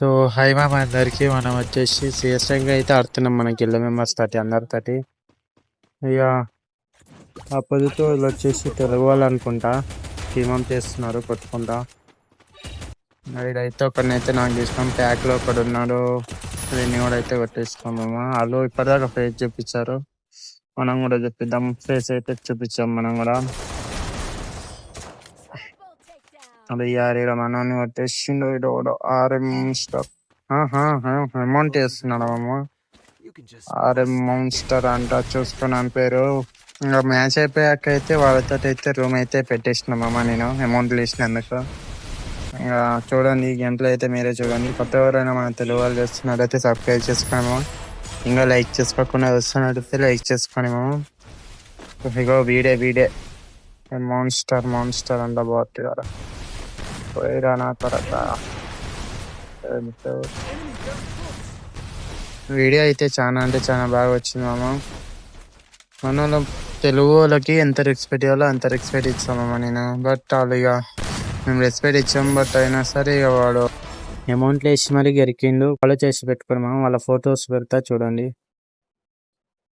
So hi మామ అందరికి మనం వచ్చేసి సిఎస్ ర్యాంక్ అయితే ఆడుతున్నాం మన గిల్ల మెంబర్స్ తోటి అందరితోటి. ఇక అప్పటితో వీళ్ళు వచ్చేసి తెలుగు వాళ్ళు అనుకుంటా టీమం చేస్తున్నారు కొట్టుకుంటా. ఇదైతే ఒకరినైతే నాకు ఇష్టం ప్యాక్లో ఒకడు ఉన్నాడు, దీన్ని కూడా అయితే కొట్టేస్తాం వాళ్ళు ఇప్పటిదాకా ఫేస్ చూపించారు, మనం కూడా చూపిద్దాం. ఫేస్ అయితే చూపించాం మనం కూడా. అది యారీడ మనని కొట్టేసిండు ఇడు ఆర్ఎం స్టార్ అమౌంట్ వేస్తున్నాడు అమ్మ. ఆర్ఎం మౌన్స్టర్ అంట చూసుకున్నాను పేరు. ఇంకా మ్యాచ్ అయిపోయాక అయితే వాళ్ళతో అయితే రూమ్ అయితే పెట్టేసినామమ్మ నేను అమౌంట్ వేసినందుకు. ఇంకా చూడండి గంటలు అయితే మీరే చూడండి. కొత్త ఎవరైనా మన తెలుగు వాళ్ళు చేస్తున్నట్టయితే సబ్స్క్రైబ్ చేసుకున్నాము, ఇంకా లైక్ చేసుకోకుండా వస్తున్నట్టయితే లైక్ చేసుకొని మేము. ఇగో వీడే మాన్స్టర్ అంట బాట్ కదా పోయిరా నా త్వరగా. వీడియో అయితే చాలా అంటే చాలా బాగా వచ్చింది మామ. మన తెలుగు వాళ్ళకి ఎంత రెస్పెక్ట్ ఇవ్వాలో అంత రెస్పెక్ట్ ఇచ్చామమ్మ నేను. బట్ వాళ్ళు ఇక మేము రెస్పెక్ట్ ఇచ్చాం, బట్ అయినా సరే ఇక వాడు అమౌంట్లు వేసి మరీ గెరికిండు. ఫాలో చేసి పెట్టుకున్నాము, వాళ్ళ ఫొటోస్ పెడతా చూడండి.